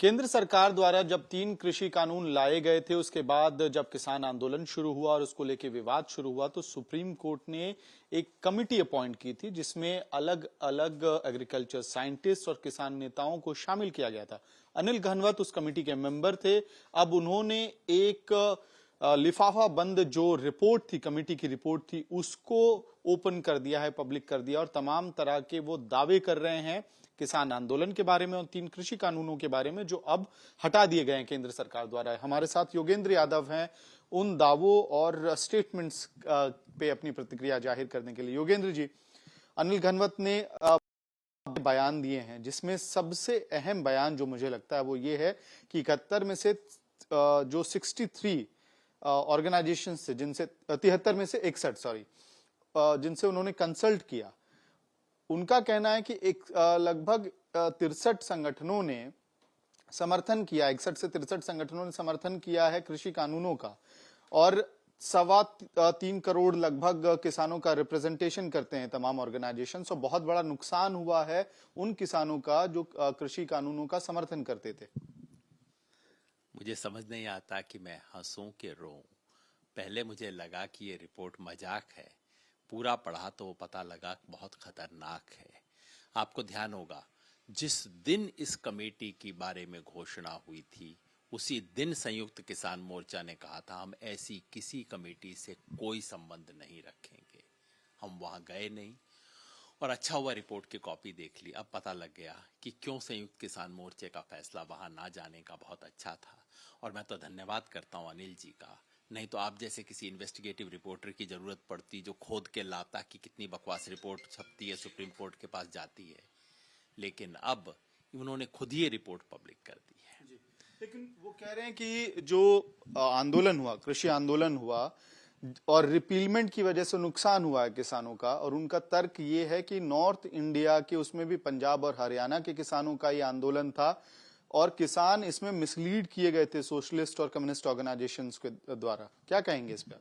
केंद्र सरकार द्वारा जब 3 कृषि कानून लाए गए थे, उसके बाद जब किसान आंदोलन शुरू हुआ और उसको लेके विवाद शुरू हुआ, तो सुप्रीम कोर्ट ने एक कमिटी अपॉइंट की थी जिसमें अलग अलग एग्रीकल्चर साइंटिस्ट और किसान नेताओं को शामिल किया गया था। अनिल घनवत उस कमिटी के मेंबर थे। अब उन्होंने एक लिफाफा बंद जो रिपोर्ट थी, कमिटी की रिपोर्ट थी, उसको ओपन कर दिया है, पब्लिक कर दिया, और तमाम तरह के वो दावे कर रहे हैं किसान आंदोलन के बारे में और 3 कृषि कानूनों के बारे में जो अब हटा दिए गए हैं केंद्र सरकार द्वारा। हमारे साथ योगेंद्र यादव हैं उन दावों और स्टेटमेंट्स पे अपनी प्रतिक्रिया जाहिर करने के लिए। योगेंद्र जी, अनिल घनवत ने बयान दिए हैं, जिसमें सबसे अहम बयान जो मुझे लगता है वो ये है कि 71 में से जो 63 ऑर्गेनाइजेशन से, जिनसे 73 में से 61 सॉरी, जिनसे उन्होंने कंसल्ट किया, उनका कहना है कि एक लगभग 63 संगठनों ने समर्थन किया, 61 से 63 संगठनों ने समर्थन किया है कृषि कानूनों का, और 3.25 करोड़ लगभग किसानों का रिप्रेजेंटेशन करते हैं तमाम ऑर्गेनाइजेशन। सो बहुत बड़ा नुकसान हुआ है उन किसानों का जो कृषि कानूनों का समर्थन करते थे। मुझे समझ नहीं आता कि मैं हंसूं कि रोऊं। पहले मुझे लगा कि ये रिपोर्ट मजाक है, पूरा पढ़ा तो पता लगा बहुत खतरनाक है। आपको ध्यान होगा, जिस दिन इस कमेटी के बारे में घोषणा हुई थी, उसी दिन संयुक्त किसान मोर्चा ने कहा था हम ऐसी किसी कमेटी से कोई संबंध नहीं रखेंगे। हम वहां गए नहीं, और अच्छा हुआ रिपोर्ट की कॉपी देख ली। अब पता लग गया कि क्यों संयुक्त किसान मोर्चे का फैसला वहां ना जाने का बहुत अच्छा था। और मैं तो धन्यवाद करता हूं अनिल जी का, नहीं तो आप जैसे किसी इन्वेस्टिगेटिव रिपोर्टर की जरूरत पड़ती जो खोद के लाता कि कितनी बकवास रिपोर्ट छपती है, सुप्रीम कोर्ट के पास जाती है। लेकिन अब उन्होंने खुद ही रिपोर्ट पब्लिक कर दी है। लेकिन वो कह रहे हैं कि जो आंदोलन हुआ, कृषि आंदोलन हुआ, और रिपीलमेंट की वजह से नुकसान हुआ है किसानों का, और उनका तर्क ये है कि नॉर्थ इंडिया के, उसमें भी पंजाब और हरियाणा के किसानों का ये आंदोलन था, और किसान इसमें मिसलीड किए गए थे सोशलिस्ट और कम्युनिस्ट ऑर्गेनाइजेशंस के द्वारा। क्या कहेंगे इस पर?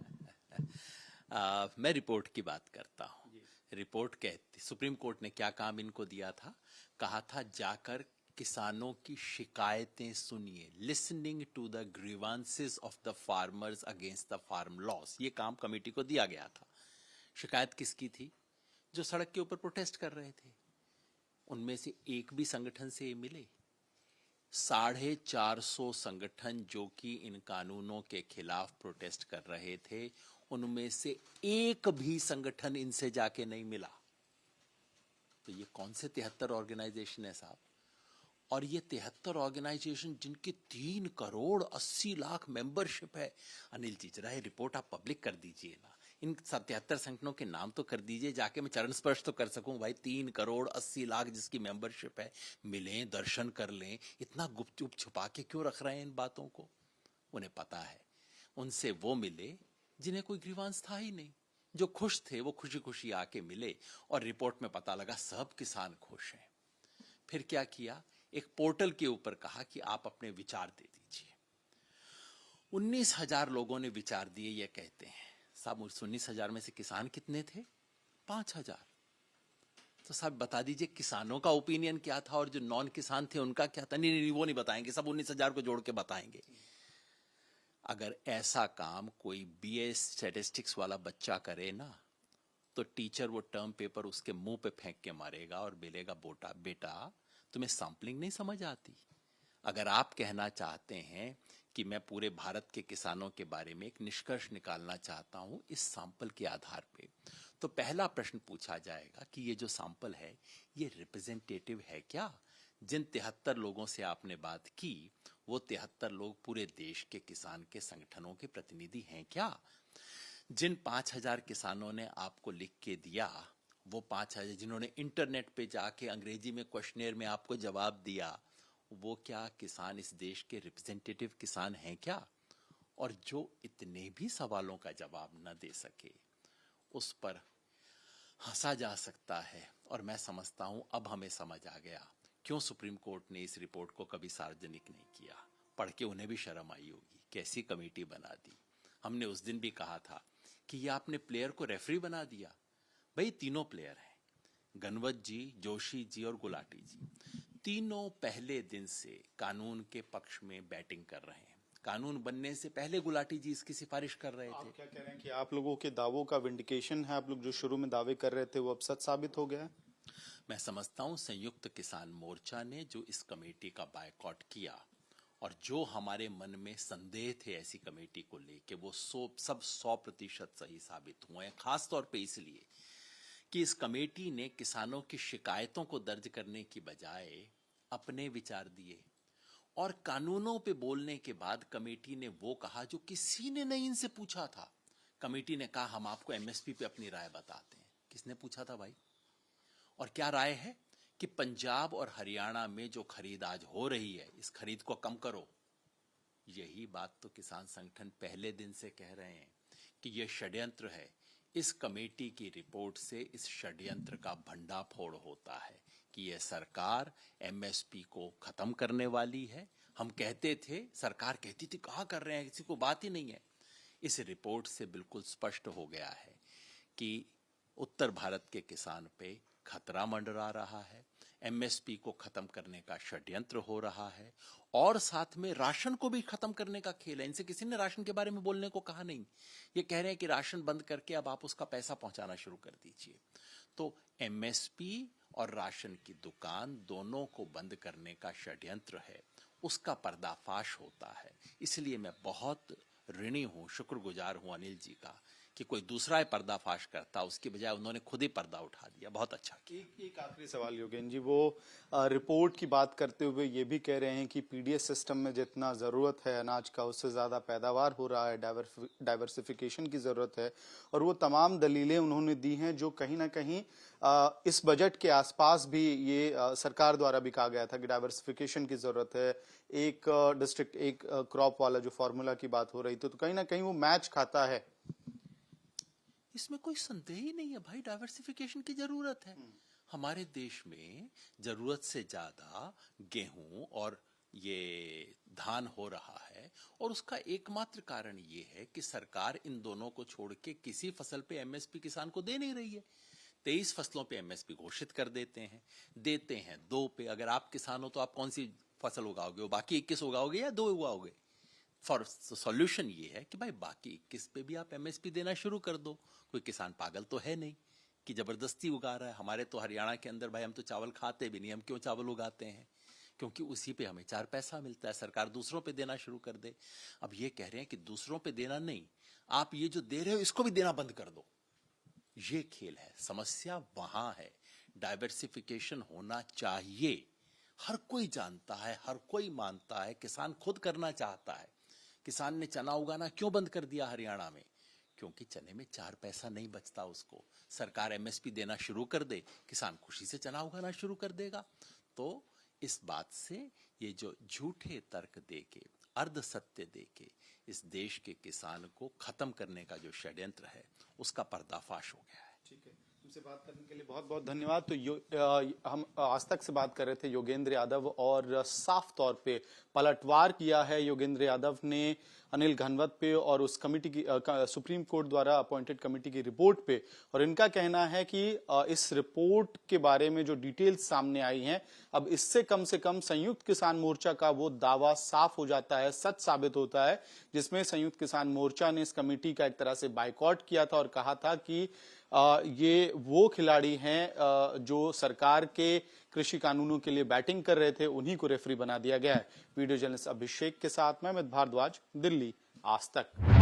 मैं रिपोर्ट की बात करता हूँ। रिपोर्ट कहती, सुप्रीम कोर्ट ने क्या काम इनको दिया था, कहा था जाकर किसानों की शिकायतें सुनिए, listening to the grievances of the farmers against the farm loss. ये काम कमेटी को दिया गया था। शिकायत किसकी थी? जो सड़क के ऊपर प्रोटेस्ट कर रहे थे। उनमें से एक भी संगठन से मिले? 450 संगठन जो कि इन कानूनों के खिलाफ प्रोटेस्ट कर रहे थे, उनमें से एक भी संगठन इनसे जाके नहीं मिला। तो ये कौन से 73 ऑर्गेनाइजेशन है साहब? और ये 73 ऑर्गेनाइजेशन जिनकी 3 करोड़ 80 लाख मेंबरशिप है। अनिल जी, जरा ये रिपोर्ट आप पब्लिक कर दीजिए ना। इन 73 संगठनों के नाम तो कर दीजिए, जाके मैं चरण स्पर्श तो कर सकूं। भाई 3 करोड़ 80 लाख जिसकी मेंबरशिप है, मिलें, दर्शन कर लें। इतना गुपचुप छुपा के क्यों रख रहे हैं इन बातों को? उन्हें पता है उनसे वो मिले जिन्हें कोई ग्रीवांस था ही नहीं। जो खुश थे वो खुशी खुशी आके मिले, और रिपोर्ट में पता लगा सब किसान खुश हैं। फिर क्या किया? एक पोर्टल के ऊपर कहा कि आप अपने विचार दे दीजिए। 19,000 लोगों ने विचार दिए। ये कहते हैं साहब, उस 19,000 में से किसान कितने थे? 5,000। तो साहब बता दीजिए किसानों का ओपिनियन क्या था और जो नॉन किसान थे उनका क्या था? नहीं, वो नहीं बताएंगे, सब 19,000 को जोड़ के बताएंगे। अगर ऐसा काम कोई बीए स्टैटिस्टिक्स वाला बच्चा करे ना, तो टीचर वो टर्म पेपर उसके मुंह पे फेंक के मारेगा और बोलेगा बेटा तुम्हें सैंपलिंग नहीं समझ आती। अगर आप कहना चाहते हैं कि मैं पूरे भारत के किसानों के बारे में एक निष्कर्ष निकालना चाहता हूं इस सैंपल के आधार पे, तो पहला प्रश्न पूछा जाएगा कि ये जो सैंपल है ये रिप्रेजेंटेटिव है क्या? जिन 73 लोगों से आपने बात की, वो 73 लोग पूरे देश के किसान के संगठनों के प्रतिनिधि हैं क्या? जिन 5,000 किसानों ने आपको लिख के दिया, वो 5,000 जिन्होंने इंटरनेट पे जाके अंग्रेजी में क्वेश्चनेयर में आपको जवाब दिया, वो क्या किसान इस देश के रिप्रेजेंटेटिव किसान हैं क्या? और जो इतने भी सवालों का जवाब न दे सके, उस पर हंसा जा सकता है। और मैं समझता हूं अब हमें समझ आ गया क्यों सुप्रीम कोर्ट ने इस रिपोर्ट को कभी सार्वजनिक नहीं किया। पढ़ के उन्हें भी शर्म आई होगी, कैसी कमेटी बना दी। हमने उस दिन भी कहा था कि ये आपने प्लेयर को रेफरी बना दिया। भाई तीनों प्लेयर हैं, गनवत जी, जोशी जी और गुलाटी जी। तीनों पहले दिन से कानून के पक्ष में बैटिंग कर रहे हैं। कानून बनने से पहले गुलाटी जी इसकी सिफारिश कर रहे थे। आप क्या कह रहे हैं कि आप लोगों के दावों का विंडिकेशन है? आप लोग जो शुरू में दावे कर रहे थे वो अब सच साबित हो गया है? मैं समझता हूं संयुक्त किसान मोर्चा ने जो इस कमेटी का बायकॉट किया और जो हमारे मन में संदेह थे ऐसी कमेटी को लेके, वो सब 100% सही साबित हुए हैं। खास तौर पे इसलिए कि इस कमेटी ने किसानों की शिकायतों को दर्ज करने की बजाय अपने विचार दिए और कानूनों पे बोलने के बाद कमेटी ने वो कहा जो किसी ने नहीं इनसे पूछा था। कमेटी ने कहा हम आपको एमएसपी पे अपनी राय बताते हैं। किसने पूछा था भाई? और क्या राय है कि पंजाब और हरियाणा में जो खरीद आज हो रही है, इस खरीद को कम करो। यही बात तो किसान संगठन पहले दिन से कह रहे हैं कि यह षड्यंत्र है। इस कमेटी की रिपोर्ट से इस षड्यंत्र का भंडाफोड़ होता है कि यह सरकार एमएसपी को खत्म करने वाली है। हम कहते थे, सरकार कहती थी कहाँ कर रहे हैं, किसी को बात ही नहीं है। इस रिपोर्ट से बिल्कुल स्पष्ट हो गया है कि उत्तर भारत के किसान पे खतरा मंडरा रहा है, एमएसपी को खत्म करने का षड्यंत्र हो रहा है और साथ में राशन को भी खत्म करने का खेल है। इनसे किसी ने राशन के बारे में बोलने को कहा नहीं। ये कह रहे हैं कि राशन बंद करके अब आप उसका पैसा पहुंचाना शुरू कर दीजिए। तो एमएसपी और राशन की दुकान दोनों को बंद करने का षड्यंत्र है, उसका पर्दाफाश होता है। इसलिए मैं बहुत ऋणी हूं, शुक्रगुजार हूं अनिल जी का कि कोई दूसरा पर्दाफाश करता, उसकी बजाय उन्होंने खुद ही पर्दा उठा दिया। बहुत अच्छा किया। एक आखिरी सवाल योगेंद्र जी, वो रिपोर्ट की बात करते हुए ये भी कह रहे हैं कि पीडीएस सिस्टम में जितना जरूरत है अनाज का, उससे ज्यादा पैदावार हो रहा है, डाइवर्सिफिकेशन की जरूरत है और वो तमाम दलीलें उन्होंने दी हैं जो कहीं ना कहीं इस बजट के आसपास भी ये सरकार द्वारा भी कहा गया था कि डाइवर्सिफिकेशन की जरूरत है। एक डिस्ट्रिक्ट एक क्रॉप वाला जो फॉर्मूला की बात हो रही थी, तो कहीं ना कहीं वो मैच खाता है। इसमें कोई संदेह ही नहीं है भाई, डाइवर्सिफिकेशन की जरूरत है। हमारे देश में जरूरत से ज्यादा गेहूं और ये धान हो रहा है और उसका एकमात्र कारण ये है कि सरकार इन दोनों को छोड़ के किसी फसल पे एमएसपी किसान को दे नहीं रही है। 23 फसलों पे एमएसपी घोषित कर देते हैं 2 पे। अगर आप किसान हो तो आप कौन सी फसल उगाओगे? वो बाकी 21 उगाओगे या 2 उगाओगे? फॉर सॉल्यूशन ये है कि भाई बाकी 21 पे भी आप एमएसपी देना शुरू कर दो। कोई किसान पागल तो है नहीं कि जबरदस्ती उगा रहा है। हमारे तो हरियाणा के अंदर भाई हम तो चावल खाते भी नहीं, हम क्यों चावल उगाते हैं? क्योंकि उसी पे हमें 4 पैसा मिलता है। सरकार दूसरों पे देना शुरू कर दे। अब ये कह रहे हैं कि दूसरों पे देना नहीं, आप ये जो दे रहे हो इसको भी देना बंद कर दो। ये खेल है। समस्या वहां है। डाइवर्सिफिकेशन होना चाहिए, हर कोई जानता है, हर कोई मानता है, किसान खुद करना चाहता है। किसान ने चना उगाना क्यों बंद कर दिया हरियाणा में? क्योंकि चने में 4 पैसा नहीं बचता उसको। सरकार एमएसपी देना शुरू कर दे, किसान खुशी से चना उगाना शुरू कर देगा। तो इस बात से ये जो झूठे तर्क देके, अर्ध सत्य देके इस देश के किसान को खत्म करने का जो षड्यंत्र है, उसका पर्दाफाश हो गया है। ठीक है, हमसे बात करने के लिए बहुत बहुत धन्यवाद। तो हम आज तक से बात कर रहे थे योगेंद्र यादव और साफ तौर पे पलटवार किया है योगेंद्र यादव ने अनिल घनवत पे और उस कमेटी की सुप्रीम कोर्ट द्वारा अपॉइंटेड कमेटी की रिपोर्ट पे। और इनका कहना है कि इस रिपोर्ट के बारे में जो डिटेल्स सामने आई हैं, अब इससे कम से कम संयुक्त किसान मोर्चा का वो दावा साफ हो जाता है, सच साबित होता है, जिसमें संयुक्त किसान मोर्चा ने इस कमेटी का एक तरह से बायकॉट किया था और कहा था कि ये वो खिलाड़ी हैं जो सरकार के कृषि कानूनों के लिए बैटिंग कर रहे थे, उन्हीं को रेफरी बना दिया गया है। वीडियो जर्नलिस्ट अभिषेक के साथ मैं अमित भारद्वाज, दिल्ली, आज तक।